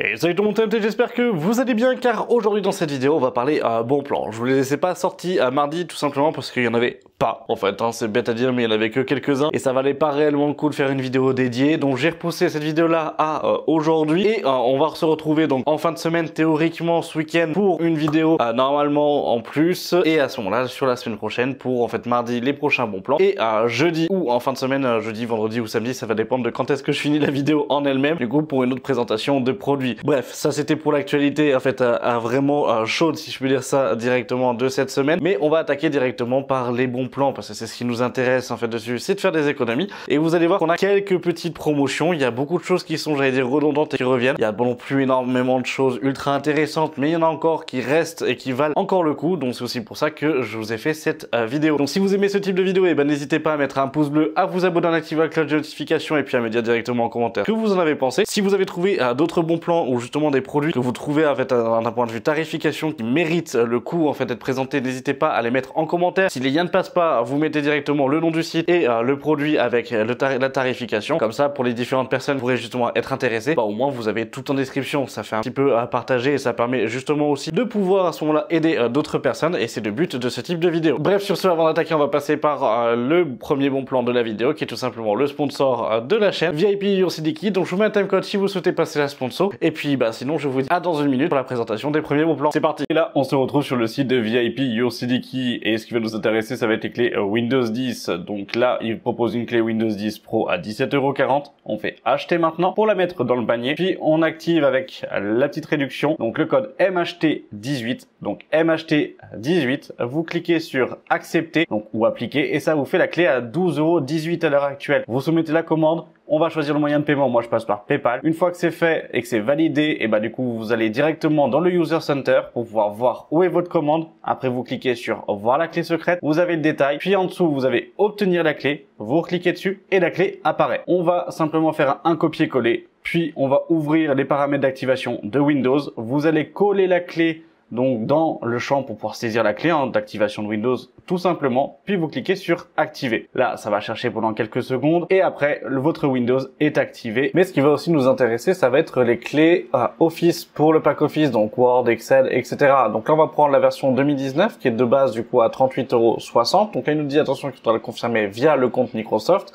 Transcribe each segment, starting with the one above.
Et salut tout le monde, TMT, j'espère que vous allez bien car aujourd'hui dans cette vidéo on va parler bon plan. Je vous les laissais pas sortis mardi tout simplement parce qu'il y en avait pas en fait, hein, c'est bête à dire mais il y en avait que quelques-uns et ça valait pas réellement le coup de faire une vidéo dédiée, donc j'ai repoussé cette vidéo là à aujourd'hui et on va se retrouver donc en fin de semaine théoriquement ce week-end pour une vidéo normalement en plus et à ce moment-là sur la semaine prochaine pour en fait mardi les prochains bons plans et jeudi ou en fin de semaine, jeudi, vendredi ou samedi, ça va dépendre de quand est-ce que je finis la vidéo en elle-même, du coup pour une autre présentation de produits. Bref, ça c'était pour l'actualité en fait vraiment chaude si je peux dire ça directement de cette semaine, mais on va attaquer directement par les bons plans parce que c'est ce qui nous intéresse en fait dessus, c'est de faire des économies et vous allez voir qu'on a quelques petites promotions, il y a beaucoup de choses qui sont j'allais dire redondantes et qui reviennent, il y a pas non plus énormément de choses ultra intéressantes mais il y en a encore qui restent et qui valent encore le coup, donc c'est aussi pour ça que je vous ai fait cette vidéo. Donc si vous aimez ce type de vidéo, et ben n'hésitez pas à mettre un pouce bleu, à vous abonner, à activer la cloche de notification et puis à me dire directement en commentaire ce que vous en avez pensé. Si vous avez trouvé d'autres bons plans ou justement des produits que vous trouvez en fait d'un point de vue tarification qui méritent le coup en fait d'être présentés, n'hésitez pas à les mettre en commentaire. Si les liens ne passent pas, vous mettez directement le nom du site et le produit avec la tarification, comme ça pour les différentes personnes qui pourraient justement être intéressées, au moins vous avez tout en description, ça fait un petit peu à partager et ça permet justement aussi de pouvoir à ce moment là aider d'autres personnes et c'est le but de ce type de vidéo. Bref, sur ce, avant d'attaquer on va passer par le premier bon plan de la vidéo qui est tout simplement le sponsor de la chaîne, VIP YourCDKey. Donc je vous mets un timecode si vous souhaitez passer la sponsor et puis sinon je vous dis à dans une minute pour la présentation des premiers bons plans. C'est parti. Et là on se retrouve sur le site de VIP YourCDKey et ce qui va nous intéresser ça va être les clés Windows 10. Donc là il propose une clé Windows 10 Pro à 17,40 €. On fait acheter maintenant pour la mettre dans le panier, puis on active avec la petite réduction, donc le code MHT18, donc MHT18, vous cliquez sur accepter donc ou appliquer et ça vous fait la clé à 12,18 € à l'heure actuelle. Vous soumettez la commande, on va choisir le moyen de paiement, moi je passe par PayPal. Une fois que c'est fait et que c'est validé, et du coup vous allez directement dans le User Center pour pouvoir voir où est votre commande. Après vous cliquez sur voir la clé secrète, vous avez le détail, puis en dessous vous avez obtenir la clé, vous cliquez dessus et la clé apparaît. On va simplement faire un copier-coller, puis on va ouvrir les paramètres d'activation de Windows. Vous allez coller la clé donc dans le champ pour pouvoir saisir la clé d'activation de Windows tout simplement, puis vous cliquez sur activer. Là ça va chercher pendant quelques secondes et après votre Windows est activé. Mais ce qui va aussi nous intéresser ça va être les clés Office pour le pack Office, donc Word, Excel, etc. Donc là on va prendre la version 2019 qui est de base du coup à 38,60 €. Donc là il nous dit attention qu'il faudra le confirmer via le compte Microsoft.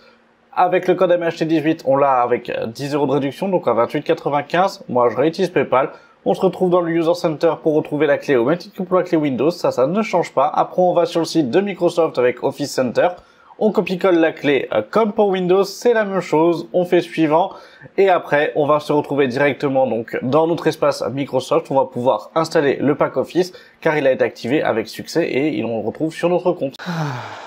Avec le code MHT18 on l'a avec 10 € de réduction donc à 28,95 €. Moi je réutilise PayPal. On se retrouve dans le User Center pour retrouver la clé au même titre que pour la clé Windows, ça ne change pas. Après on va sur le site de Microsoft avec Office Center, on copie-colle la clé comme pour Windows, c'est la même chose, on fait suivant et après on va se retrouver directement donc dans notre espace Microsoft, on va pouvoir installer le pack Office car il a été activé avec succès et on le retrouve sur notre compte.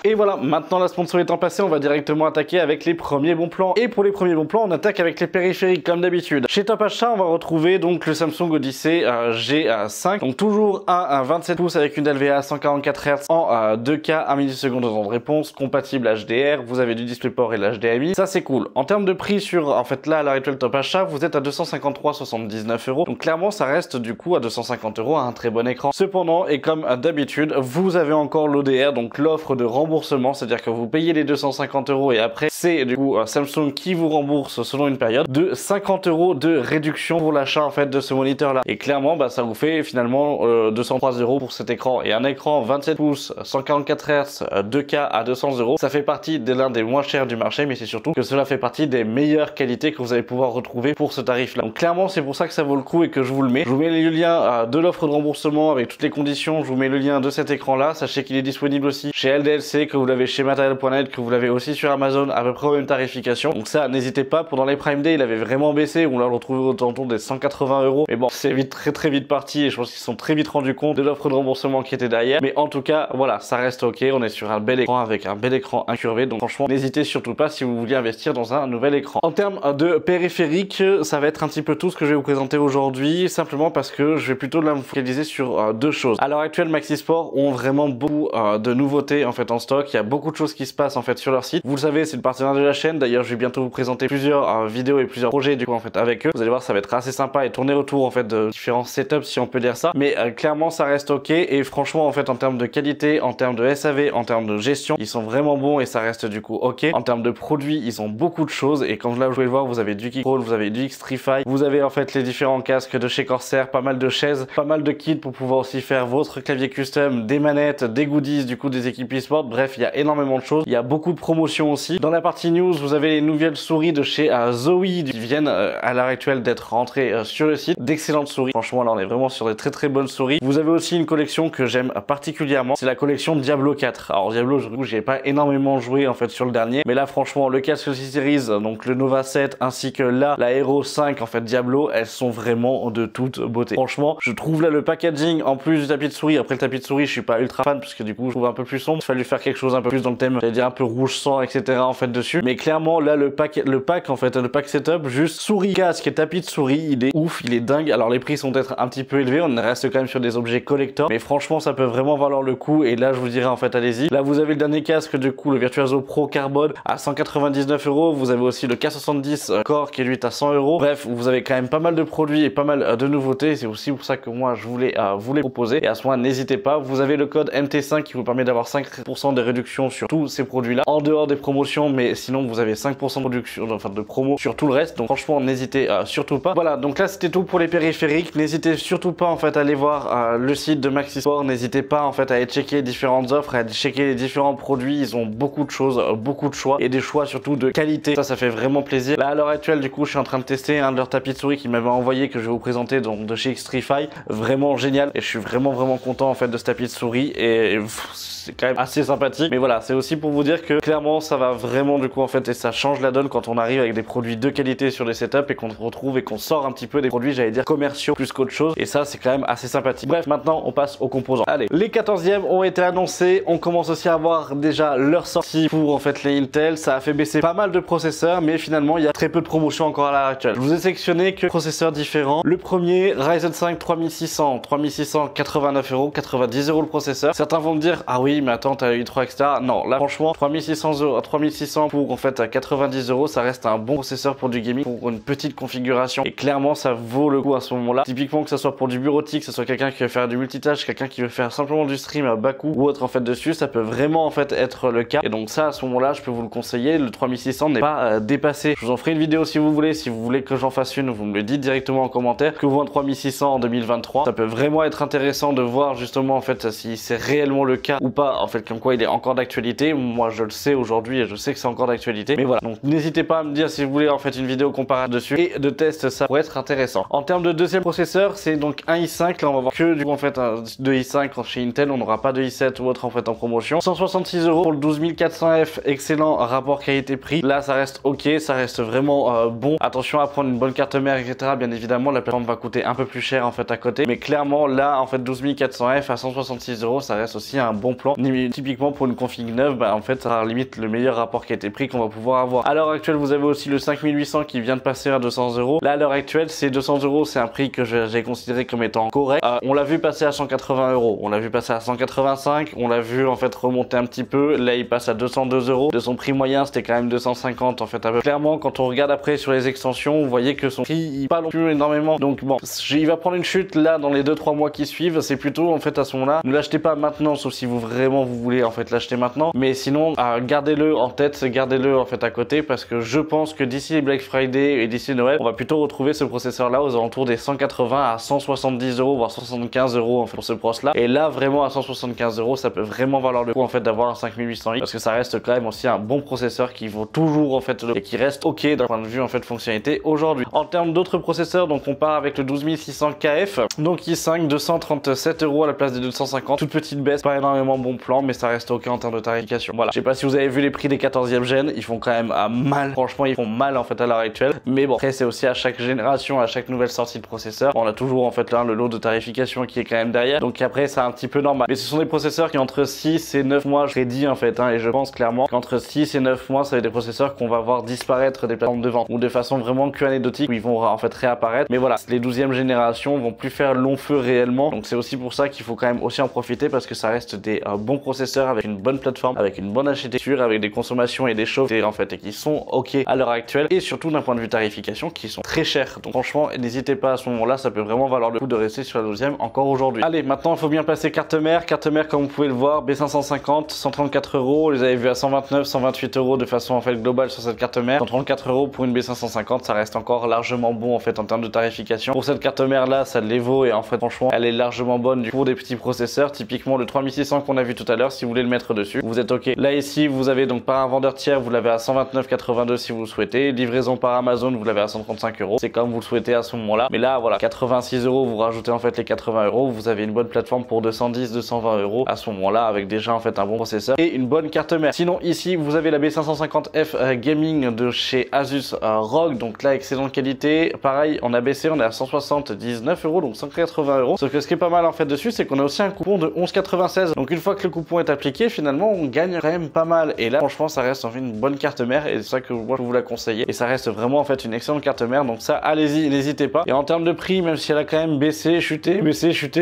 Et voilà, maintenant la sponsor étant passée, on va directement attaquer avec les premiers bons plans. Et pour les premiers bons plans, on attaque avec les périphériques comme d'habitude. Chez Top Achat, on va retrouver donc le Samsung Odyssey G5, donc toujours un 27 pouces avec une LVA 144 Hz en 2K, 1 milliseconde de temps de réponse, compatible HDR, vous avez du DisplayPort et de l'HDMI, ça c'est cool. En termes de prix sur, en fait là à l'heure actuelle Top Achat, vous êtes à 253,79 €, donc clairement ça reste du coup à 250 € à un très bon écran. Cependant, et comme d'habitude, vous avez encore l'ODR, donc l'offre de remboursement, c'est-à-dire que vous payez les 250 € et après c'est du coup Samsung qui vous rembourse selon une période de 50 € de réduction pour l'achat en fait de ce moniteur là. Et clairement ça vous fait finalement 203 € pour cet écran et un écran 27 pouces 144 Hz 2K à 200 €. Ça fait partie de l'un des moins chers du marché, mais c'est surtout que cela fait partie des meilleures qualités que vous allez pouvoir retrouver pour ce tarif là. Donc clairement c'est pour ça que ça vaut le coup et que je vous le mets. Je vous mets le lien de l'offre de remboursement avec toutes les conditions, je vous mets le lien de cet écran là. Sachez qu'il est disponible aussi chez LDLC, que vous l'avez chez Material.net, que vous l'avez aussi sur Amazon à peu près aux mêmes tarifications. Donc ça n'hésitez pas, pendant les Prime Day il avait vraiment baissé, on l'a retrouvé autour des 180 €. Mais bon c'est très vite parti et je pense qu'ils se sont très vite rendus compte de l'offre de remboursement qui était derrière. Mais en tout cas voilà, ça reste ok, on est sur un bel écran avec un bel écran incurvé. Donc franchement n'hésitez surtout pas si vous vouliez investir dans un nouvel écran. En termes de périphériques, ça va être un petit peu tout ce que je vais vous présenter aujourd'hui, simplement parce que je vais plutôt là me focaliser sur deux choses. À l'heure actuelle, Maxi Sport ont vraiment beaucoup de nouveautés en fait en stock. Il y a beaucoup de choses qui se passent en fait sur leur site. Vous le savez, c'est le partenaire de la chaîne. D'ailleurs, je vais bientôt vous présenter plusieurs vidéos et plusieurs projets du coup en fait avec eux. Vous allez voir, ça va être assez sympa et tourner autour en fait de différents setups si on peut dire ça. Mais clairement, ça reste ok et franchement en fait en termes de qualité, en termes de SAV, en termes de gestion, ils sont vraiment bons et ça reste du coup ok. En termes de produits, ils ont beaucoup de choses et comme là vous pouvez le voir, vous avez du Kickroll, vous avez du Xtrify, vous avez en fait les différents casques de chez Corsair, pas mal de chaises, pas mal de kits pour pouvoir aussi faire votre clavier custom, des manettes, des goodies, du coup des équipes e-sport. Bref, il y a énormément de choses. Il y a beaucoup de promotions aussi. Dans la partie news, vous avez les nouvelles souris de chez Zoe qui viennent à l'heure actuelle d'être rentrées sur le site. D'excellentes souris. Franchement, là on est vraiment sur des très bonnes souris. Vous avez aussi une collection que j'aime particulièrement, c'est la collection Diablo 4. Alors Diablo, j'ai pas énormément joué en fait sur le dernier, mais là franchement le casque C-Series, donc le Nova 7 ainsi que là la Hero 5 en fait Diablo, elles sont vraiment de toute beauté. Franchement, je trouve là le packaging en plus du tapis de souris. Après le tapis de souris, je suis pas ultra fan parce que du coup je trouve un peu plus sombre. Il fallait faire quelque chose un peu plus dans le thème, j'allais dire un peu rouge sang, etc. en fait dessus. Mais clairement là le pack en fait, le pack setup, juste souris, casque et tapis de souris, il est ouf, il est dingue. Alors les prix sont peut-être un petit peu élevés, on reste quand même sur des objets collector, mais franchement ça peut vraiment valoir le coup. Et là je vous dirais en fait allez-y. Là vous avez le dernier casque du coup, le Virtuaso Pro Carbone à 199 €. Vous avez aussi le K70 Core qui est lui à 100 €. Bref, vous avez quand même pas mal de produits et pas mal de nouveautés. C'est aussi pour ça que moi je voulais vous les proposer. Et à ce moment n'hésitez pas. Vous avez le code MT5 qui vous permet d'avoir 5% de réduction sur tous ces produits là, en dehors des promotions, mais sinon vous avez 5% de réduction, enfin de promo sur tout le reste. Donc franchement n'hésitez surtout pas. Voilà, donc là c'était tout pour les périphériques. N'hésitez surtout pas en fait à aller voir le site de Maxi Sport. N'hésitez pas en fait à aller checker les différentes offres, à aller checker les différents produits. Ils ont beaucoup de choses, beaucoup de choix et des choix surtout de qualité. Ça fait vraiment plaisir. Là à l'heure actuelle du coup je suis en train de tester un de leurs tapis de souris qu'ils m'avaient envoyé, que je vais vous présenter, donc de chez Xtrify. Vraiment génial et je suis vraiment content en fait de ce tapis de souris et c'est quand même assez sympathique. Mais voilà, c'est aussi pour vous dire que clairement ça va vraiment du coup en fait, et ça change la donne quand on arrive avec des produits de qualité sur les setups et qu'on retrouve et qu'on sort un petit peu des produits, j'allais dire commerciaux plus qu'autre chose, et ça c'est quand même assez sympathique. Bref, maintenant on passe aux composants. Allez, les 14e ont été annoncés, on commence aussi à avoir déjà leur sortie pour en fait les Intel. Ça a fait baisser pas mal de processeurs, mais finalement il y a très peu de promotions encore à l'heure actuelle. Je vous ai sélectionné que processeurs différents. Le premier, Ryzen 5 3600, 3689 €, 90 € le processeur. Certains vont me dire ah oui mais attends t'as eu 3 etc. Non, là franchement 3600 pour en fait 90 €, ça reste un bon processeur pour du gaming, pour une petite configuration, et clairement ça vaut le coup à ce moment là. Typiquement que ce soit pour du bureautique, que ce soit quelqu'un qui veut faire du multitâche, quelqu'un qui veut faire simplement du stream à bas coût ou autre en fait dessus, ça peut vraiment en fait être le cas. Et donc ça à ce moment là je peux vous le conseiller. Le 3600 n'est pas dépassé. Je vous en ferai une vidéo si vous voulez. Si vous voulez que j'en fasse une, vous me le dites directement en commentaire. Que vaut un 3600 en 2023? Ça peut vraiment être intéressant de voir justement en fait si c'est réellement le cas ou pas, en fait, comme quoi il est encore d'actualité. Moi je le sais aujourd'hui et je sais que c'est encore d'actualité, mais voilà, donc n'hésitez pas à me dire si vous voulez en fait une vidéo comparative dessus et de test, ça pourrait être intéressant. En termes de deuxième processeur, c'est donc un i5. Là on va voir que du coup en fait de i5 chez Intel, on n'aura pas de i7 ou autre en fait en promotion. 166 € pour le 12400F, excellent rapport qualité-prix. Là ça reste ok, ça reste vraiment bon. Attention à prendre une bonne carte mère etc. Bien évidemment la plateforme va coûter un peu plus cher en fait à côté, mais clairement là en fait 12400F à 166 € ça reste aussi un bon plan. Typiquement pour une config neuve, bah, en fait ça sera limite le meilleur rapport qualité-prix qu'on va pouvoir avoir. À l'heure actuelle vous avez aussi le 5800 qui vient de passer à 200 €. Là à l'heure actuelle c'est 200 €, c'est un prix que j'ai considéré comme étant correct. On l'a vu passer à 180 €, on l'a vu passer à 185, on l'a vu en fait remonter un petit peu. Là il passe à 202 €. De son prix moyen c'était quand même 250 en fait à peu. Clairement quand on regarde après sur les extensions, vous voyez que son prix il pas non plus énormément. Donc bon, il va prendre une chute là dans les 2-3 mois qui suivent. C'est plutôt en fait à ce moment là, ne l'achetez pas maintenant sauf si vous vraiment vous voulez en fait l'acheter maintenant, mais sinon gardez-le en tête, gardez-le en fait à côté, parce que je pense que d'ici les Black Friday et d'ici Noël on va plutôt retrouver ce processeur là aux alentours des 180 à 170 € voire 75 € en fait pour ce pros là. Et là vraiment à 175 € ça peut vraiment valoir le coup en fait d'avoir un 5800X, parce que ça reste quand même aussi un bon processeur qui vaut toujours en fait et qui reste ok d'un point de vue en fait fonctionnalité aujourd'hui. En termes d'autres processeurs, donc on part avec le 12600KF, donc i5 237 € à la place des 250, toute petite baisse, pas énormément bon plan, mais ça reste ok en termes de tarification. Voilà, je sais pas si vous avez vu les prix des 14e gen, ils font quand même mal, franchement ils font mal en fait à l'heure actuelle, mais bon après c'est aussi à chaque génération, à chaque nouvelle sortie de processeur, on a toujours en fait là le lot de tarification qui est quand même derrière, donc après c'est un petit peu normal. Mais ce sont des processeurs qui entre 6 et 9 mois, je l'ai dit en fait, et je pense clairement qu'entre 6 et 9 mois ça va être des processeurs qu'on va voir disparaître des plateformes de vente, ou de façon vraiment que anecdotique où ils vont en fait réapparaître. Mais voilà, les 12e générations vont plus faire long feu réellement, donc c'est aussi pour ça qu'il faut quand même aussi en profiter parce que ça reste des bons processeurs avec une bonne plateforme, avec une bonne architecture, avec des consommations et des chauffes en fait et qui sont ok à l'heure actuelle et surtout d'un point de vue tarification qui sont très chers. Donc franchement, n'hésitez pas à ce moment-là, ça peut vraiment valoir le coup de rester sur la 12e encore aujourd'hui. Allez, maintenant il faut bien passer carte mère. Carte mère, comme vous pouvez le voir, B550, 134 euros. Les avez vus à 129, 128 euros de façon en fait globale sur cette carte mère. 134 euros pour une B550, ça reste encore largement bon en fait en termes de tarification. Pour cette carte mère là, ça les vaut et en fait franchement, elle est largement bonne pour des petits processeurs. Typiquement le 3600 qu'on a vu tout à l'heure, si vous voulez le mettre dessus, vous êtes ok. Là ici, vous avez donc par un vendeur tiers, vous l'avez à 129,82 si vous le souhaitez. Livraison par Amazon, vous l'avez à 135 euros. C'est comme vous le souhaitez à ce moment-là. Mais là, voilà, 86 euros, vous rajoutez en fait les 80 euros, vous avez une bonne plateforme pour 210, 220 euros à ce moment-là avec déjà en fait un bon processeur et une bonne carte mère. Sinon ici, vous avez la B550F Gaming de chez Asus ROG, donc là excellente qualité. Pareil, en ABC, on est à 179 euros, donc 180 euros. Sauf que ce qui est pas mal en fait dessus, c'est qu'on a aussi un coupon de 11,96. Donc une fois que le coupon est appliqué, finalement, on gagne quand même pas mal. Et là, franchement, ça reste en fait une bonne carte mère et c'est ça que moi je vous la conseille. Et ça reste vraiment en fait une excellente carte mère. Donc ça, allez-y, n'hésitez pas. Et en termes de prix, même si elle a quand même baissé, chuté,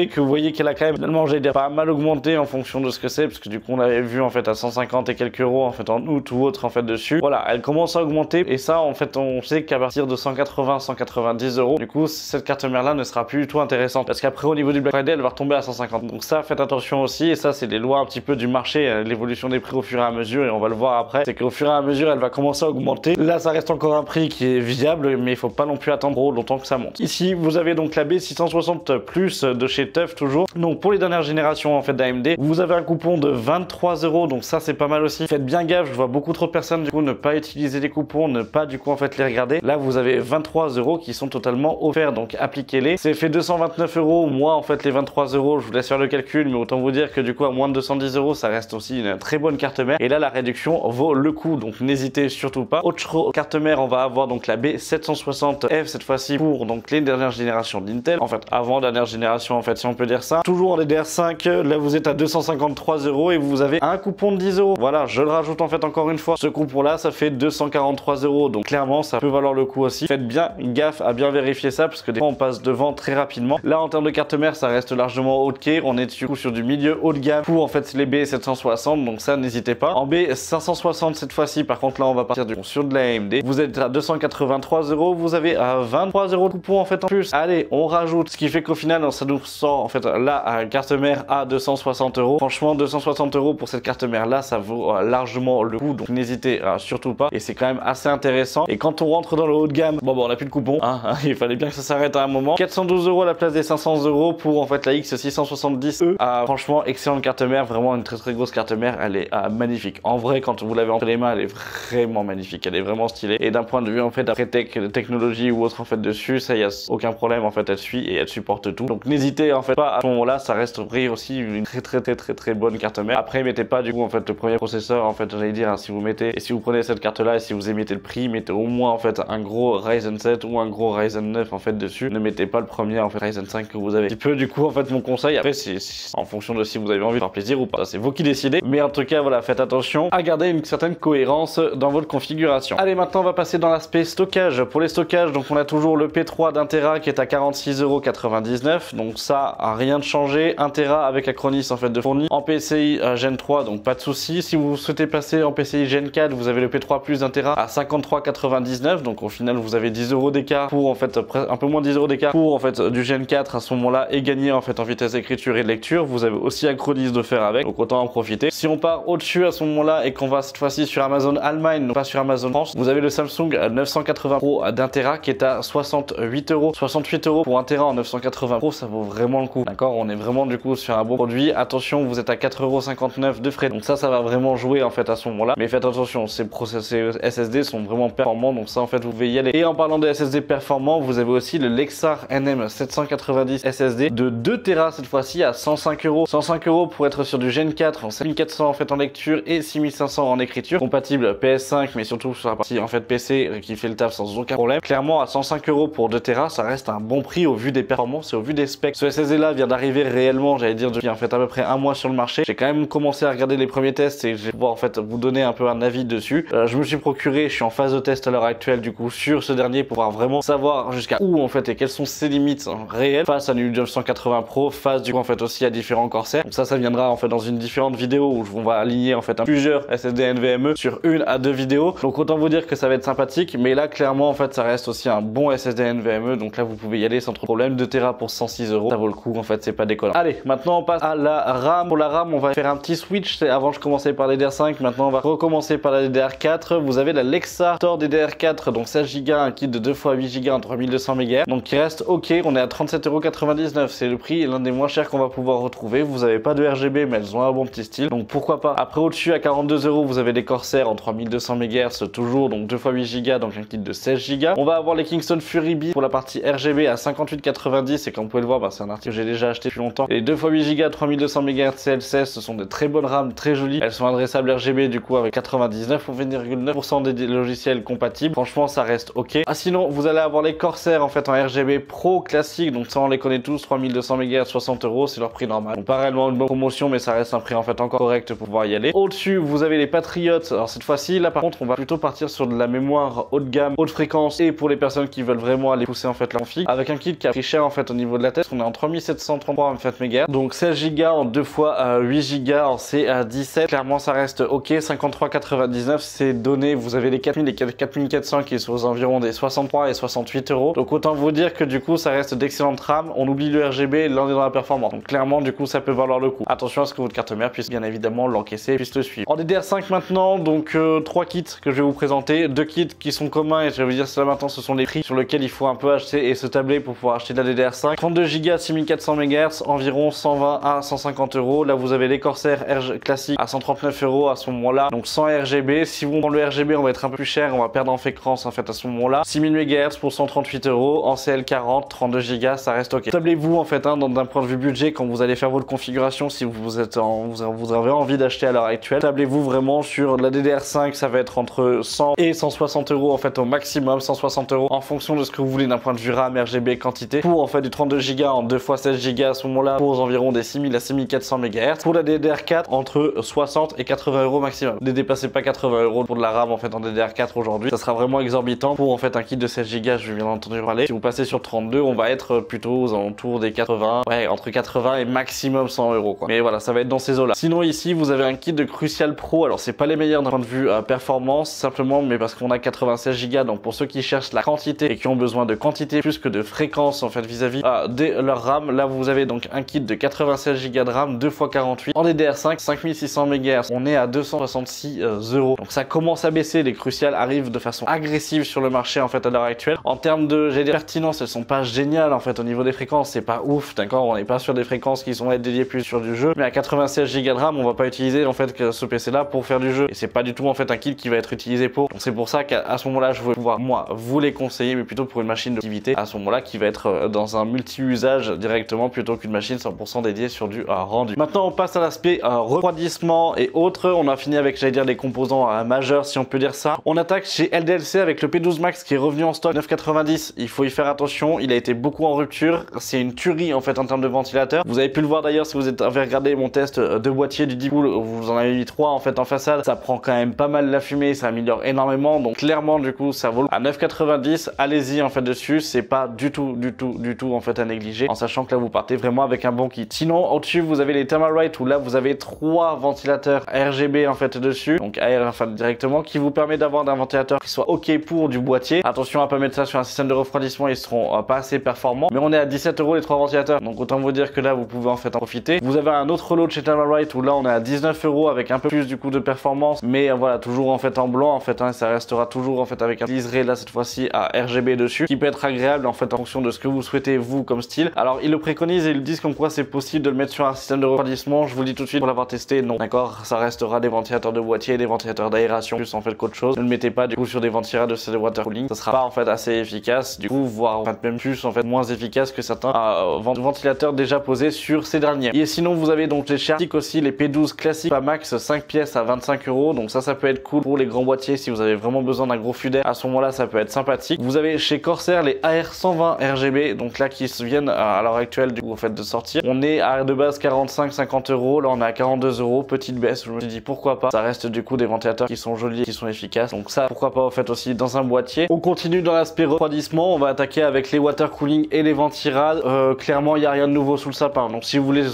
que vous voyez qu'elle a quand même finalement, j'allais dire, pas mal augmenté en fonction de ce que c'est, parce que du coup, on avait vu en fait à 150 et quelques euros en fait en août ou autre en fait dessus. Voilà, elle commence à augmenter et ça, en fait, on sait qu'à partir de 180, 190 euros, du coup, cette carte mère là ne sera plus du tout intéressante parce qu'après, au niveau du Black Friday, elle va retomber à 150. Donc ça, faites attention aussi. Et ça, c'est les lois un petit peu du marché, l'évolution des prix au fur et à mesure. Et on va le voir après. C'est qu'au fur et à mesure, elle va commencer à augmenter. Là, ça reste encore un prix qui est viable, mais il faut pas non plus attendre trop longtemps que ça monte. Ici, vous avez donc la B660 Plus de chez TUF toujours. Donc pour les dernières générations en fait d'AMD, vous avez un coupon de 23 euros. Donc ça, c'est pas mal aussi. Faites bien gaffe. Je vois beaucoup trop de personnes du coup ne pas utiliser les coupons, ne pas du coup en fait les regarder. Là, vous avez 23 euros qui sont totalement offerts. Donc appliquez-les. C'est fait 229 euros. Moi, en fait, les 23 euros, je vous laisse faire le calcul, mais autant vous dire que du coup, à moins de 210 euros, ça reste aussi une très bonne carte mère. Et là, la réduction vaut le coup. Donc n'hésitez surtout pas. Autre carte mère, on va avoir donc la B760F cette fois-ci pour donc les dernières générations d'Intel. En fait, avant dernière génération, en fait, si on peut dire ça. Toujours en DDR5, là, vous êtes à 253 euros et vous avez un coupon de 10 euros. Voilà, je le rajoute en fait encore une fois. Ce coupon-là, ça fait 243 euros. Donc clairement, ça peut valoir le coup aussi. Faites bien gaffe à bien vérifier ça parce que des fois, on passe devant très rapidement. Là, en termes de carte mère, ça reste largement ok. On est du coup sur du milieu haut de gamme pour en fait les B760. Donc ça, n'hésitez pas. En B560 cette fois-ci, par contre, là, on va partir sur de la AMD. Vous êtes à 283 euros. Vous avez à 23 euros de coupon en fait en plus. Allez, on rajoute. Ce qui fait qu'au final, ça nous sort en fait là à carte mère à 260 euros. Franchement, 260 euros pour cette carte mère là, ça vaut largement le coup. Donc n'hésitez surtout pas. Et c'est quand même assez intéressant. Et quand on rentre dans le haut de gamme, bon, on a plus de coupon. Hein, il fallait bien que ça s'arrête à un moment. 412 euros à la place des 500 euros pour en fait la X670E. Franchement, excellente carte mère. Vraiment une très grosse carte mère. Elle est magnifique. En vrai, quand vous l'avez entre les mains, elle est vraiment magnifique. Elle est vraiment stylée. Et d'un point de vue en fait après technologie ou autre en fait dessus, ça y a aucun problème en fait. Elle suit et elle supporte tout. Donc n'hésitez en fait pas à ce moment-là. Ça reste vrai aussi une très bonne carte mère. Après, mettez pas du coup en fait le premier processeur en fait. J'allais dire hein, si vous mettez et si vous prenez cette carte là et si vous émettez le prix, mettez au moins en fait un gros Ryzen 7 ou un gros Ryzen 9 en fait dessus. Ne mettez pas le premier en fait Ryzen 5 que vous avez. Un petit peu du coup en fait mon conseil. Après c'est en fonction de si vous avez envie de faire plaisir ou pas. C'est vous qui décidez. Mais en tout cas voilà, faites attention à garder une certaine cohérence dans votre configuration. Allez, maintenant on va passer dans l'aspect stockage. Pour les stockages, donc on a toujours le P3 d'1 Tera qui est à 46,99 €. Donc ça a rien de changé. 1 Tera avec Acronis en fait de fourni. En PCI Gen 3, donc pas de souci. Si vous souhaitez passer en PCI Gen 4, vous avez le P3 Plus d'1 Tera à 53,99 €. Donc au final vous avez 10 € d'écart pour en fait un peu moins de 10 € d'écart pour en fait du Gen 4 à ce moment-là et gagner en fait en vitesse d'écriture et de lecture. Vous avez aussi Acronis de faire avec, donc autant en profiter. Si on part au-dessus à ce moment-là et qu'on va cette fois-ci sur Amazon Allemagne, non pas sur Amazon France, vous avez le Samsung 980 Pro d'1 Tera qui est à 68 €. 68 € pour 1 Tera en 980 Pro, ça vaut vraiment le coup. D'accord, on est vraiment du coup sur un bon produit. Attention, vous êtes à 4,59 € de frais. Donc ça va vraiment jouer en fait à ce moment-là. Mais faites attention, ces SSD sont vraiment performants. Donc ça en fait vous pouvez y aller. Et en parlant de SSD performants, vous avez aussi le Lexar NM790 SSD de 2 Tera cette fois-ci à 105 €. 105 € pour être sur du Gen 4 en 7400 en fait en lecture et 6500 en écriture. Compatible PS5 mais surtout sur la partie en fait PC qui fait le taf sans aucun problème. Clairement à 105 € pour 2 Tera, ça reste un bon prix au vu des performances et au vu des specs. Ce SSD là vient d'arriver réellement, j'allais dire depuis en fait à peu près un mois sur le marché. J'ai quand même commencé à regarder les premiers tests et je vais pouvoir en fait vous donner un peu un avis dessus. Je me suis procuré, je suis en phase de test à l'heure actuelle du coup sur ce dernier pour pouvoir vraiment savoir jusqu'à où en fait et quelles sont ses limites réelles face à du 980 80 Pro face du coup en fait aussi à différents Corsair. Donc ça viendra en fait dans une différente vidéo où on va aligner en fait plusieurs SSD NVMe sur 1 à 2 vidéos. Donc autant vous dire que ça va être sympathique, mais là clairement en fait ça reste aussi un bon SSD NVMe, donc là vous pouvez y aller sans trop de problème. 2 Tera pour 106 €, ça vaut le coup en fait, c'est pas déconnant. Allez, maintenant on passe à la RAM. Pour la RAM on va faire un petit switch. Avant je commençais par la DDR5, maintenant on va recommencer par la DDR4. Vous avez la Lexar DDR4, donc 16 Go, un kit de 2 x 8 Go en 3200 MHz, donc qui reste ok. On est à 37,99 €, c'est le prix et l'un des moins chers qu'on va pouvoir retrouver. Vous avez pas de RGB mais elles ont un bon petit style, donc pourquoi pas. Après au-dessus à 42 €, vous avez des Corsair en 3200 MHz toujours, donc 2 x 8 Go, donc un kit de 16 Go. On va avoir les Kingston Fury B pour la partie RGB à 58,90 et comme vous pouvez le voir, c'est un article que j'ai déjà acheté depuis longtemps. Et 2 x 8 Go 3200 MHz CL16, ce sont de très bonnes RAM, très jolies. Elles sont adressables RGB du coup avec 99,9% des logiciels compatibles. Franchement ça reste ok. Ah sinon vous allez avoir les Corsair en fait en RGB Pro classique, donc ça on les connaît tous, 3200 MHz 60 €, c'est leur prix normal. Donc pas réellement une bonne promotion mais ça reste un prix en fait encore correct pour pouvoir y aller. Au-dessus vous avez les Patriots. Alors cette fois-ci là par contre on va plutôt partir sur de la mémoire haut de gamme, haute fréquence, et pour les personnes qui veulent vraiment aller pousser en fait leur config, avec un kit qui a pris cher en fait au niveau de la tête. On est en 3733 en fait MHz, donc 16 Go en 2 x 8 Go en C17. Clairement ça reste ok. 53,99 c'est donné. Vous avez les 4000 et 4400 qui sont aux environs des 63 et 68 €. Donc autant vous dire que du coup ça reste d'excellentes RAM. On oublie le RGB, l'un est dans la performance, donc clairement du coup ça peut valoir le coup. Attention à ce que votre carte mère puisse bien évidemment l'encaisser et puisse le suivre. En DDR5 maintenant, donc 3 kits que je vais vous présenter, 2 kits qui sont communs et je vais vous dire cela maintenant, ce sont les prix sur lesquels il faut un peu acheter et se tabler pour pouvoir acheter de la DDR5. 32 Go 6400 MHz, environ 120 à 150 €. Là vous avez les Corsair classiques à 139 € à ce moment là, donc sans RGB. Si vous prenez le RGB on va être un peu plus cher, on va perdre en fréquence en fait à ce moment là. 6000 MHz pour 138 € en CL40, 32 Go, ça reste ok. Tablez-vous en fait d'un point de vue budget quand vous allez faire votre configuration. Si vous avez envie d'acheter à l'heure actuelle, tablez-vous vraiment sur la DDR5, ça va être entre 100 et 160 € en fait au maximum, 160 € en fonction de ce que vous voulez d'un point de vue RAM, RGB, quantité. Pour en fait du 32 Go en 2 x 16 Go à ce moment là pour aux environs des 6000 à 6400 MHz. Pour la DDR4 entre 60 et 80 € maximum. Ne dépassez pas 80 € pour de la RAM en fait en DDR4 aujourd'hui, ça sera vraiment exorbitant. Pour en fait un kit de 16 Go, je viens d'entendre parler. Si vous passez sur 32, on va être plutôt aux alentours des 80, ouais, entre 80 et maximum 100 € quoi. Mais voilà, ça va être dans ces eaux là. Sinon ici vous avez un kit de Crucial Pro. Alors c'est pas les meilleurs d'un point de vue performance simplement, mais parce qu'on a 96 Go, donc pour ceux qui cherchent la quantité et qui ont besoin de quantité plus que de fréquence en fait vis-à-vis de leur RAM, là vous avez donc un kit de 96 Go de RAM 2 x 48 en DDR5, 5600 MHz. On est à 266 €. Donc ça commence à baisser. Les Crucial arrivent de façon agressive sur le marché en fait à l'heure actuelle. En termes de pertinence, elles sont pas géniales en fait au niveau des fréquences, c'est pas ouf, d'accord. On n'est pas sur des fréquences qui sont dédiées plus sur du jeu, mais à 96 Go de RAM, on va pas utiliser en fait que ce PC là pour faire du jeu, et c'est pas du tout en fait un kit qui va être utilisé pour. Donc c'est pour ça qu'à ce moment là je vais pouvoir moi vous les conseiller, mais plutôt pour une machine d'activité à ce moment là qui va être dans un multi-usage directement plutôt qu'une machine 100% dédiée sur du rendu. Maintenant on passe à l'aspect refroidissement et autres. On a fini avec, j'allais dire, les composants majeurs si on peut dire ça. On attaque chez LDLC avec le P12 Max qui est revenu en stock 9,90. Il faut y faire attention, il a été beaucoup en rupture, c'est une tuerie en fait en termes de ventilateur. Vous avez pu le voir d'ailleurs si vous avez regardé mon test de boîtier du Deepcool, vous en avez mis 3 en fait en façade. Ça prend quand même pas mal la fumée, ça améliore énormément, donc clairement du coup ça vaut à 9,90. Allez-y en fait dessus, c'est pas du tout en fait à négliger, en sachant que là vous partez vraiment avec un bon kit. Sinon au-dessus vous avez les Thermalright où là vous avez 3 ventilateurs RGB en fait dessus, donc AR enfin directement, qui vous permet d'avoir un ventilateur qui soit ok pour du boîtier. Attention à pas mettre ça sur un système de refroidissement, ils seront pas assez performants, mais on est à 17 € les 3 ventilateurs, donc autant vous dire que là vous pouvez en fait en profiter. Vous avez un autre lot de chez Thermalright où là on est à 19 € avec un peu plus du coup de performance, mais voilà toujours en fait en blanc en fait, ça restera toujours en fait avec un liseré là cette fois-ci à RGB dessus, qui peut être agréable en fait en fonction de ce que vous souhaitez vous comme style. Alors ils le préconisent et ils disent comme quoi c'est possible de le mettre sur un système de refroidissement. Je vous le dis tout de suite, pour l'avoir testé, non, d'accord, ça restera des ventilateurs de boîtier, des ventilateurs d'aération plus en fait qu'autre chose. Ne le mettez pas du coup sur des ventilateurs de water cooling, ça sera pas en fait assez efficace du coup, voire en fait même plus en fait moins efficace que certains ventilateurs déjà posés sur ces derniers. Et sinon vous avez donc les classiques aussi, les P12 classiques Max 5 pièces à 25 €, donc ça peut être cool pour les grands boîtiers si vous avez vraiment besoin d'un gros flux d'air. À ce moment là ça peut être sympathique. Vous avez chez Corsair les AR120 RGB, donc là qui se viennent à l'heure actuelle du coup en fait de sortir. On est à de base 45-50 €, là on est à 42 €, petite baisse. Je me suis dit pourquoi pas, ça reste du coup des ventilateurs qui sont jolis, qui sont efficaces, donc ça pourquoi pas en fait aussi dans un boîtier. On continue dans l'aspect refroidissement, on va attaquer avec les water cooling et les ventirades. clairement il n'y a rien de nouveau sous le sapin. Donc si vous voulez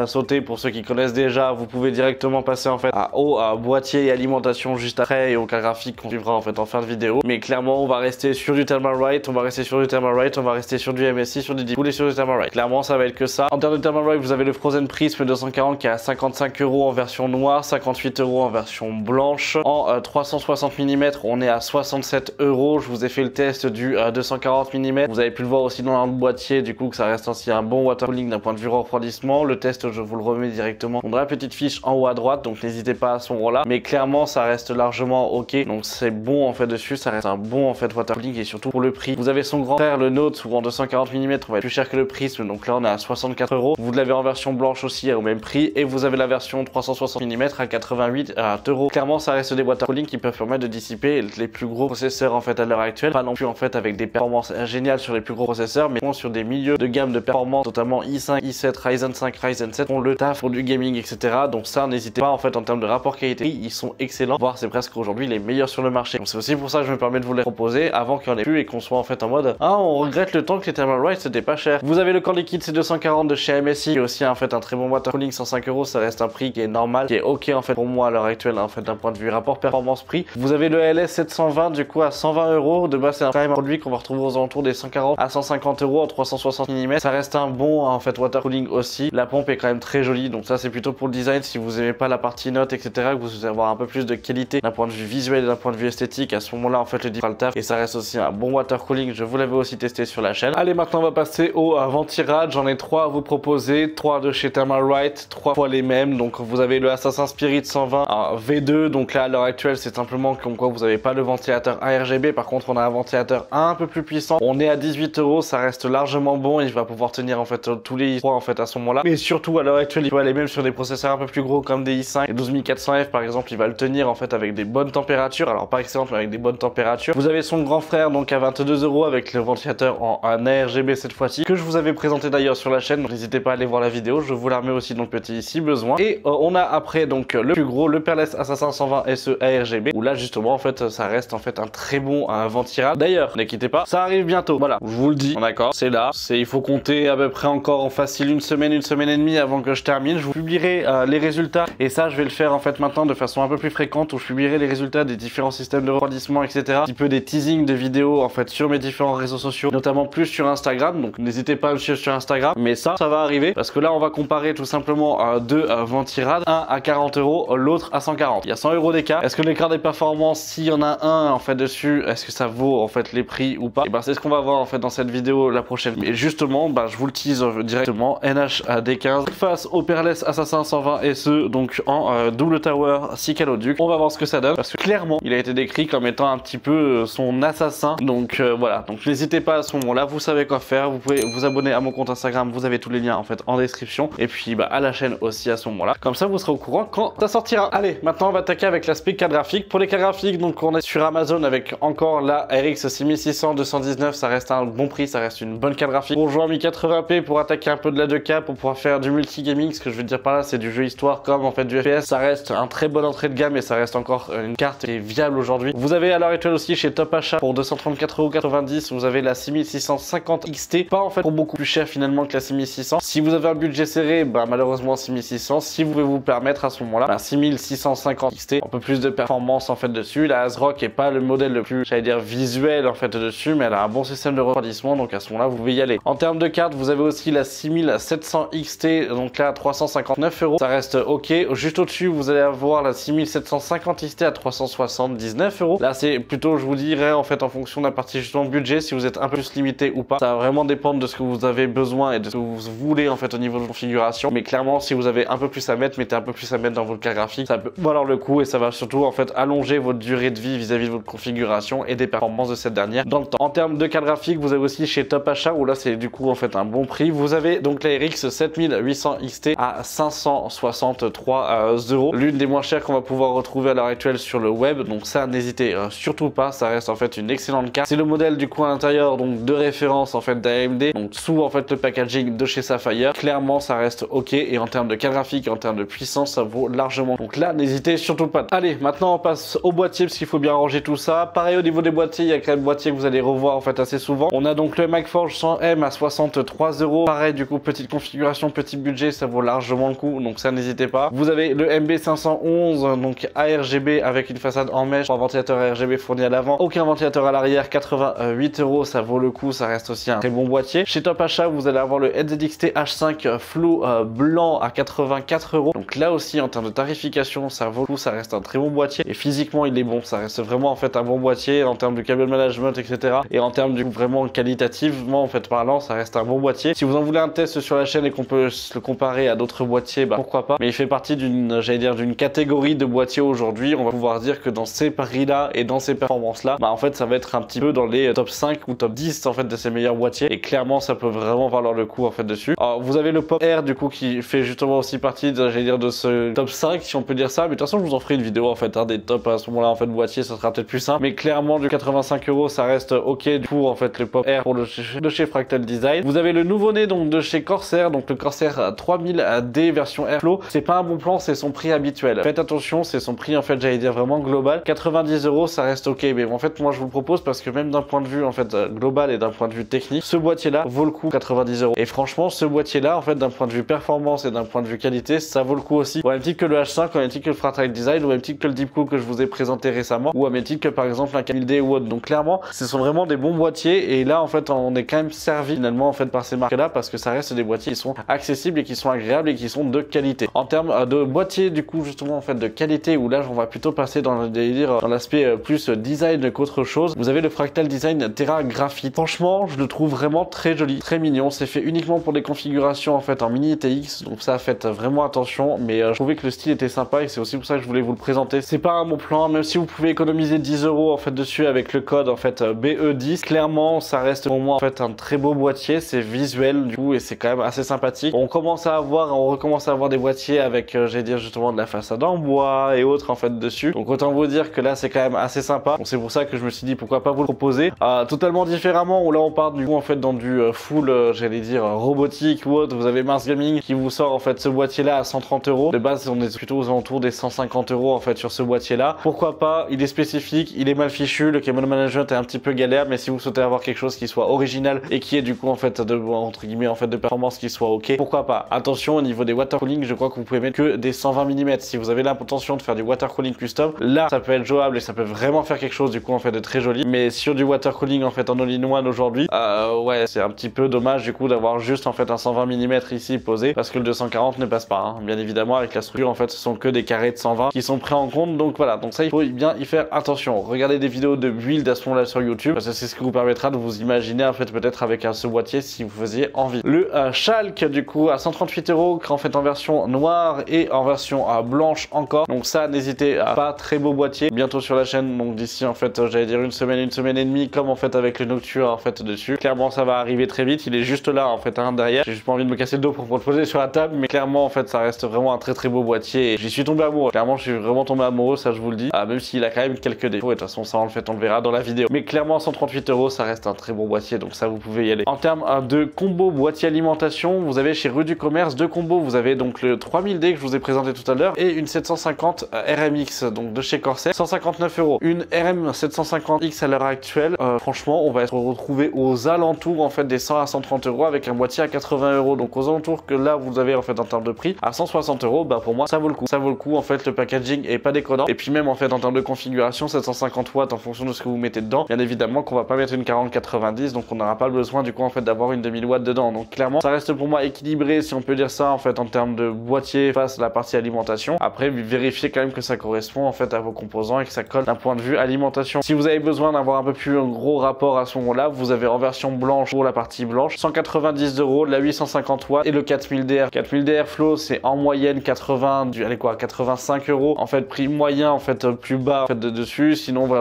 sauter, pour ceux qui connaissent déjà, vous pouvez directement passer en fait au boîtier et alimentation juste après, et au cas graphique qu'on suivra en fait en fin de vidéo. Mais clairement on va rester sur du Thermalright, on va rester sur du Thermalright, on va rester sur du MSI, sur du Deep, sur du Thermalright. Clairement ça va être que ça. En termes de Thermalright, vous avez le Frozen Prism 240 qui est à 55 € en version noire, 58 € en version blanche. En 360 mm on est à 67 €. Je vous ai fait le test du 240 mm. Vous avez pu le voir aussi dans le boîtier, du coup que ça reste ainsi un bon water cooling d'un point de vue refroidissement. Le test je vous le remets directement dans la petite fiche en haut à droite, donc n'hésitez pas à ce moment là. Mais clairement ça reste largement ok, donc c'est bon en fait dessus, ça reste un bon en fait water cooling, et surtout pour le prix. Vous avez son grand frère le Note où en 240 mm on va être plus cher que le Prism, donc là on est à 64 €. Vous l'avez en version blanche aussi au même prix, et vous avez la version 360 mm à 88 €. Clairement ça reste des water cooling qui peuvent permettre de dissiper les plus gros processeurs en fait à l'heure actuelle, pas non plus en fait avec des performances géniales sur les plus gros processeurs, mais sur des milieux de gamme de performance, notamment i5, i7, Ryzen 5, Ryzen 7, on le taf pour du gaming, etc. Donc ça n'hésitez pas en fait en termes de rapport qualité-prix, ils sont excellents, voire c'est presque aujourd'hui les meilleurs sur le marché. Donc c'est aussi pour ça que je me permets de vous les proposer avant qu'il n'y en ait plus et qu'on soit en fait en mode ah on regrette le temps que les Thermalright c'était pas cher. Vous avez le Core Liquid C240 de chez MSI, qui est aussi en fait un très bon water cooling, 105 €, ça reste un prix qui est normal, qui est ok en fait pour moi à l'heure actuelle en fait d'un point de vue rapport performance prix. Vous avez le LS 720 du coup à 120 €. De base c'est un produit qu'on va retrouver aux alentours des 140 à 150 € en 360 mm. Ça reste un bon en fait water cooling aussi. La pompe est quand même très jolie, donc ça c'est plutôt pour le design. Si vous aimez pas la partie note etc, que vous voulez avoir un peu plus de qualité d'un point de vue visuel et d'un point de vue esthétique, à ce moment là en fait le fera le taf, et ça reste aussi un bon water cooling. Je vous l'avais aussi testé sur la chaîne. Allez, maintenant on va passer au Ventirad. J'en ai 3 à vous proposer, 3 de chez Thermalright, 3 fois les mêmes. Donc vous avez le Assassin's Spirit 120 V2, donc là à l'heure actuelle c'est simplement comme quoi vous n'avez pas le ventilateur ARGB. Par contre on a un ventilateur un peu plus puissant, on est à 18 €, ça reste largement bon et je vais pouvoir tenir en fait tous les i3 en fait à ce moment là. Mais surtout à l'heure actuelle il peut aller même sur des processeurs un peu plus gros comme des i5 et 12400F par exemple, il va le tenir en fait avec des bonnes températures, alors pas excellentes mais avec des bonnes températures. Vous avez son grand frère donc à 22 € avec le ventilateur en ARGB cette fois-ci, que je vous avais présenté d'ailleurs sur la chaîne, donc n'hésitez pas à aller voir la vidéo, je vous la remets aussi donc petit si besoin. Et on a après donc le plus gros, le Peerless Assassin 120 SE ARGB, où là justement en fait ça reste en fait un très bon Ventirad. D'ailleurs n'inquiétez pas, ça arrive bientôt, voilà, je vous le dis, d'accord, c'est là, il faut compter à peu près encore en facile une semaine et demie avant que je termine. Je vous publierai les résultats, et ça je vais le faire en fait maintenant de façon un peu plus fréquente, où je publierai les résultats des différents systèmes de refroidissement etc, un petit peu des teasings de vidéos en fait sur mes différents réseaux sociaux, notamment plus sur Instagram, donc n'hésitez pas à me suivre sur Instagram. Mais ça va arriver, parce que là on va comparer tout simplement deux Ventirad, un à 40 €, l'autre à 140. Il y a 100 € d'écart. Est-ce que l'écart des performances, s'il y en a un en fait dessus, est-ce que ça vaut en fait les prix ou pas? Et ben c'est ce qu'on va voir en fait dans cette vidéo la prochaine. Mais justement je vous le tease directement, NHD15 face au Peerless Assassin 120 SE, donc en double tower 6 caloduc. On va voir ce que ça donne, parce que clairement il a été décrit comme étant un petit peu son assassin. Donc voilà, donc n'hésitez pas à ce moment là, vous savez quoi faire, vous pouvez vous abonner à mon compte Instagram, vous avez tous les liens en fait en description, et puis à la chaîne aussi à ce moment là, comme ça vous serez au courant quand ça sortira. Allez, maintenant on va attaquer avec l'aspect carte graphique. Pour les cartes graphiques, donc on est sur Amazon avec encore la RX 6600 219, ça reste un bon prix, ça reste une bonne carte graphique pour jouer en 1080p, pour attaquer un peu de la 2K, pour pouvoir faire du multi-gaming. Ce que je veux dire par là, c'est du jeu histoire comme en fait du FPS. Ça reste un très bonne entrée de gamme, et ça reste encore une carte qui est viable aujourd'hui. Vous avez à l'heure actuelle aussi chez Top Achat pour 234,90 €, vous avez la 6650 XT, pas en fait pour beaucoup plus cher finalement que la 6600. Si vous avez un budget serré, malheureusement 6600. Si vous pouvez vous permettre à ce moment-là, la 6650 XT, un peu plus de performance en fait dessus. La ASRock est pas le modèle le plus, j'allais dire, visuel en fait dessus, mais elle a un bon système de refroidissement, donc à ce moment-là vous pouvez y aller. En termes de cartes, vous avez aussi la 6700 XT, donc là à 359 €, ça reste ok. Juste au-dessus vous allez avoir la 6750 XT à 379 €. Là c'est plutôt, je vous dirais en fait en fonction de la partie justement budget, si vous êtes un peu plus limité ou pas. Ça va vraiment dépendre de ce que vous avez besoin et de ce que vous voulez en fait au niveau de configuration. Mais clairement si vous avez un peu plus à mettre, mettez un peu plus à mettre dans votre carte graphique, ça peut valoir le coup, et ça va surtout en fait allonger votre durée de vie vis-à-vis de votre configuration et des performances de cette dernière dans le temps. En termes de carte graphique, vous avez aussi chez Top Achat, où là c'est du coup en fait un bon prix. Vous avez donc la RX 7800 XT à 563 €, l'une des moins chères qu'on va pouvoir retrouver à l'heure actuelle sur le web. Donc ça n'hésitez surtout pas, ça reste en fait une excellente carte. C'est le modèle du coup à l'intérieur donc de référence en fait d'AMD, donc sous en fait le packaging de chez Sapphire. Clairement ça reste ok, et en termes de carte graphique et en termes de puissance ça vaut largement. Donc là n'hésitez surtout pas. Allez, maintenant on passe au boîtier, parce qu'il faut bien ranger tout ça. Pareil au niveau des boîtiers, il y a quand même boîtier que vous allez revoir en fait assez souvent. On a donc le MagForge 100M à 60 43 €. Pareil, du coup, petite configuration, petit budget, ça vaut largement le coup, donc ça n'hésitez pas. Vous avez le MB511, donc ARGB avec une façade en mèche, 3 ventilateurs ARGB fournis à l'avant, aucun ventilateur à l'arrière, 88 €, ça vaut le coup, ça reste aussi un très bon boîtier. Chez Top Achat, vous allez avoir le NZXT H5 Flow blanc à 84 €. Donc là aussi, en termes de tarification, ça vaut le coup, ça reste un très bon boîtier. Et physiquement, il est bon, ça reste vraiment en fait un bon boîtier en termes de câble management, etc. Et en termes du vraiment qualitativement en fait parlant, ça reste un bon boîtier. Si vous en voulez un test sur la chaîne et qu'on peut le comparer à d'autres boîtiers, bah pourquoi pas. Mais il fait partie d'une, j'allais dire, d'une catégorie de boîtiers aujourd'hui. On va pouvoir dire que dans ces prix-là et dans ces performances-là, bah en fait, ça va être un petit peu dans les top 5 ou top 10 en fait de ces meilleurs boîtiers. Et clairement, ça peut vraiment valoir le coup en fait dessus. Alors, vous avez le Pop Air du coup qui fait justement aussi partie, j'allais dire, de ce top 5 si on peut dire ça. Mais de toute façon, je vous en ferai une vidéo en fait, hein, des tops à ce moment-là en fait boîtier, ça sera peut-être plus simple. Mais clairement, du 85 €, ça reste ok pour en fait le Pop Air pour de chez Fractal Design. Vous avez le nouveau-né donc de chez Corsair, donc le Corsair 3000D version Airflow. C'est pas un bon plan, c'est son prix habituel. Faites attention, c'est son prix en fait, j'allais dire vraiment global. 90 €, ça reste ok. Mais en fait, moi je vous le propose parce que même d'un point de vue en fait global et d'un point de vue technique, ce boîtier-là vaut le coup 90 €. Et franchement, ce boîtier-là, en fait, d'un point de vue performance et d'un point de vue qualité, ça vaut le coup aussi. Au même titre que le H5, au même titre que le Fractal Design, au même titre que le Deepcool que je vous ai présenté récemment, ou au même titre que par exemple un 4000D ou autre. Donc clairement, ce sont vraiment des bons boîtiers. Et là, en fait, on est quand même servi finalement en fait par ces marques-là parce que ça reste des boîtiers qui sont accessibles et qui sont agréables et qui sont de qualité. En termes de boîtiers, du coup, justement, en fait, de qualité, où là, on va plutôt passer dans l'aspect plus design qu'autre chose. Vous avez le Fractal Design Terra Graphite. Franchement, je le trouve vraiment très joli, très mignon. C'est fait uniquement pour des configurations en fait en mini TX, donc ça faites vraiment attention. Mais je trouvais que le style était sympa et c'est aussi pour ça que je voulais vous le présenter. C'est pas un bon plan, même si vous pouvez économiser 10 € en fait dessus avec le code en fait BE10. Clairement, ça reste pour moi en fait un très beau boîtier. C'est visuel du coup et c'est quand même assez sympathique. On recommence à avoir des boîtiers avec, j'allais dire justement de la façade en bois et autres en fait dessus. Donc autant vous dire que là c'est quand même assez sympa. Donc c'est pour ça que je me suis dit pourquoi pas vous le proposer totalement différemment. Où là on part du coup en fait dans du full, j'allais dire robotique ou autre. Vous avez Mars Gaming qui vous sort en fait ce boîtier là à 130 €. De base on est plutôt aux alentours des 150 € en fait sur ce boîtier là. Pourquoi pas, il est spécifique, il est mal fichu, le cable management est un petit peu galère, mais si vous souhaitez avoir quelque chose qui soit original et qui est du coup en fait de entre guillemets en fait de performance qui soit ok, pourquoi pas. Attention au niveau des water cooling, je crois que vous pouvez mettre que des 120 mm. Si vous avez l'intention de faire du water cooling custom, là ça peut être jouable et ça peut vraiment faire quelque chose du coup en fait de très joli. Mais sur du water cooling en fait en all-in-one aujourd'hui, ouais c'est un petit peu dommage du coup d'avoir juste en fait un 120 mm ici posé parce que le 240 ne passe pas, hein. Bien évidemment avec la structure en fait ce sont que des carrés de 120 qui sont pris en compte, donc voilà, donc ça il faut bien y faire attention. Regardez des vidéos de build à ce moment là sur YouTube parce que c'est ce qui vous permettra de vous imaginer en fait peut-être avec ce boîtier si vous faisiez envie. Le Schalk du coup à 138 € en fait en version noire et en version blanche encore, donc ça n'hésitez pas, très beau boîtier bientôt sur la chaîne, donc d'ici en fait j'allais dire une semaine et demie comme en fait avec le Noctua en fait dessus. Clairement ça va arriver très vite, il est juste là en fait derrière. J'ai juste pas envie de me casser le dos pour le poser sur la table, mais clairement en fait ça reste vraiment un très beau boîtier et j'y suis tombé amoureux. Clairement je suis vraiment tombé amoureux, ça je vous le dis, même s'il a quand même quelques défauts et de toute façon ça on le verra dans la vidéo. Mais clairement 138 € ça reste un très bon boîtier, donc ça vous pouvez y aller. En termes de combo boîtier alimentation, vous avez chez Rue du Commerce deux combos. Vous avez donc le 3000D que je vous ai présenté tout à l'heure et une 750 RMX donc de chez Corsair, 159 €. Une RM 750X à l'heure actuelle, franchement on va être retrouvé aux alentours en fait des 100 à 130 € avec un boîtier à 80 €. Donc aux alentours que là vous avez en fait en termes de prix à 160 €, bah pour moi ça vaut le coup. Ça vaut le coup en fait, le packaging est pas déconnant et puis même en fait en termes de configuration 750 watts en fonction de ce que vous mettez dedans. Bien évidemment qu'on va pas mettre une 4090, donc on n'aura pas besoin du coup en fait d'avoir une 2000 watts dedans. Donc clairement ça reste pour moi équilibré si on peut dire ça en fait en termes de boîtier face à la partie alimentation. Après vérifiez quand même que ça correspond en fait à vos composants et que ça colle d'un point de vue alimentation. Si vous avez besoin d'avoir un peu plus un gros rapport à ce moment-là, vous avez en version blanche pour la partie blanche 190 €, la 850 watts et le 4000D. 4000D Airflow c'est en moyenne 85 € en fait, prix moyen en fait plus bas en fait de dessus. Sinon on va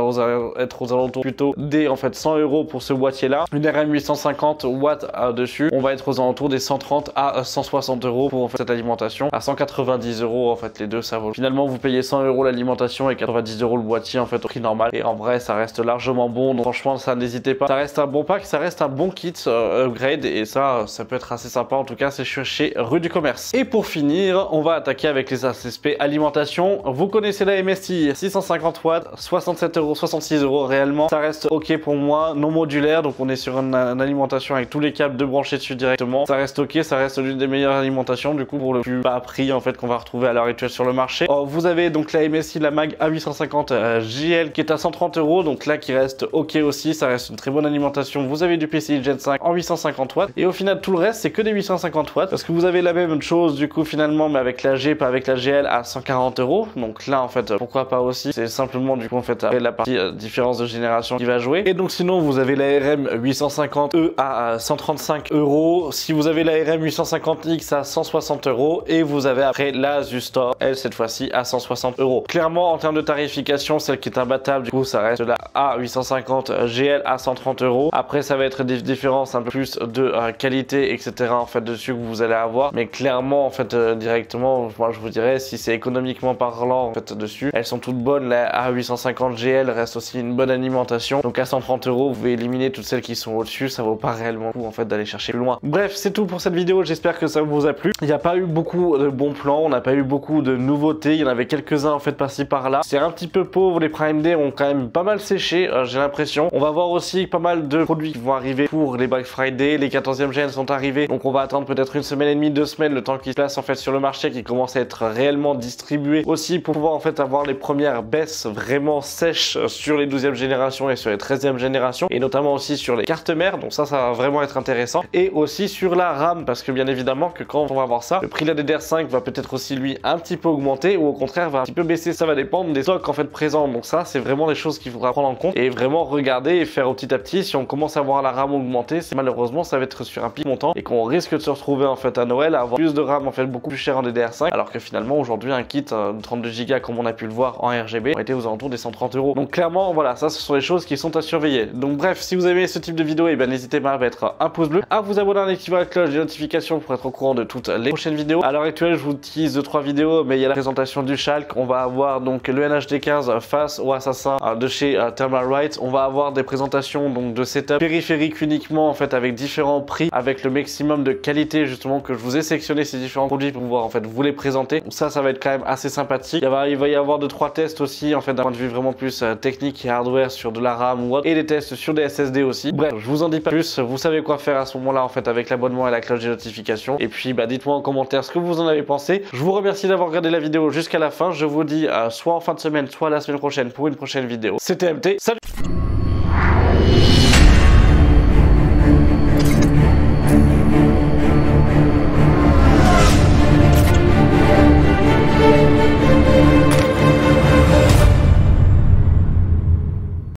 être aux alentours plutôt des en fait 100 € pour ce boîtier là. Une RM 850 watts dessus, on va être aux alentours des 130 à 160 € pour en fait, cette alimentation. À 190 € en fait les deux ça vaut. Finalement vous payez 100 € l'alimentation et 90 € le boîtier en fait au prix normal, et en vrai ça reste largement bon, donc franchement ça n'hésitez pas, ça reste un bon pack, ça reste un bon kit upgrade et ça peut être assez sympa. En tout cas c'est chez Rue du Commerce. Et pour finir on va attaquer avec les aspects alimentation. Vous connaissez la MSI 650 watts, 67 €, 66 € réellement, ça reste ok pour moi, non modulaire, donc on est sur une alimentation avec tous les câbles de brancher dessus directement. Ça reste ok, ça reste l'une des meilleures alimentations du coup pour le plus bas prix en fait qu'on va retrouver à l'heure actuelle sur le marché. Vous avez donc la MSI, la Mag A850 JL qui est à 130 €, donc là qui reste ok aussi, ça reste une très bonne alimentation. Vous avez du PCI Gen 5 en 850 watts et au final tout le reste c'est que des 850 watts parce que vous avez la même chose du coup finalement mais avec la G pas avec la GL à 140 €. Donc là en fait pourquoi pas aussi, c'est simplement du coup en fait la partie différence de génération qui va jouer. Et donc sinon vous avez la RM 850E à 135 €, si vous avez la RM 850X à 160 € et vous avez après la Asustor elle cette fois-ci à 160 €. Clairement en termes de tarification celle qui est imbattable du coup ça reste la A850 GL à 130 €. Après ça va être des différences un peu plus de qualité etc en fait dessus que vous allez avoir, mais clairement en fait directement moi je vous dirais si c'est économiquement parlant en fait dessus elles sont toutes bonnes. La A850 GL reste aussi une bonne alimentation, donc à 130 €, vous pouvez éliminer toutes celles qui sont au-dessus, ça vaut pas réellement le coup en fait d'aller chercher plus loin. Bref, c'est tout pour cette vidéo, j'espère que ça vous a plu. Il n'y a pas eu beaucoup de bons plans, on n'a pas eu beaucoup de nouveautés, il y en avait quelques-uns en fait par-ci par-là. C'est un petit peu pauvre, les Prime Day ont quand même pas mal séché, j'ai l'impression. On va voir aussi pas mal de produits qui vont arriver pour les Black Friday, les 14e gen sont arrivés, donc on va attendre peut-être une semaine et demie, 2 semaines, le temps qu'ils se placent en fait sur le marché, qui commence à être réellement distribué aussi pour pouvoir en fait avoir les premières baisses vraiment sèches sur les 12e générations et sur les 13e générations, et notamment aussi sur les cartes mères, donc ça va vraiment être intéressant, et aussi sur la RAM, parce que bien évidemment que quand on va voir ça, le prix de la DDR5 va peut-être aussi lui un petit peu augmenter, ou au contraire va un petit peu baisser, ça va dépendre des stocks en fait présents, donc ça c'est vraiment des choses qu'il faudra prendre en compte, et vraiment regarder et faire au petit à petit. Si on commence à voir la RAM augmenter, c'est malheureusement ça va être sur un pic montant, et qu'on risque de se retrouver en fait à Noël à avoir plus de RAM en fait beaucoup plus cher en DDR5, alors que finalement aujourd'hui un kit de 32 Go comme on a pu le voir en RGB a été aux alentours des 130 €. Donc clairement voilà, ça ce sont les choses qui sont à surveiller. Donc bref, si vous aimez ce type de vidéo, et bien n'hésitez pas à mettre un pouce bleu, à vous abonner, à activer la cloche des notifications pour être au courant de toutes les prochaines vidéos. À l'heure actuelle, je vous tease 2-3 vidéos, mais il y a la présentation du Schalke, on va avoir donc le NHD15 face au Assassin de chez Thermalright, on va avoir des présentations donc de setup périphérique uniquement en fait avec différents prix, avec le maximum de qualité justement que je vous ai sélectionné ces différents produits pour pouvoir en fait vous les présenter. Donc ça va être quand même assez sympathique. Il va y avoir 2-3 tests aussi en fait d'un point de vue vraiment plus technique et hardware sur de la RAM ou autre, et des tests sur des SSD aussi. Bref, je vous en dis pas plus, vous savez quoi faire à ce moment là en fait avec l'abonnement et la cloche des notifications, et puis dites-moi en commentaire ce que vous en avez pensé. Je vous remercie d'avoir regardé la vidéo jusqu'à la fin, je vous dis soit en fin de semaine soit la semaine prochaine pour une prochaine vidéo. C'était MT, salut.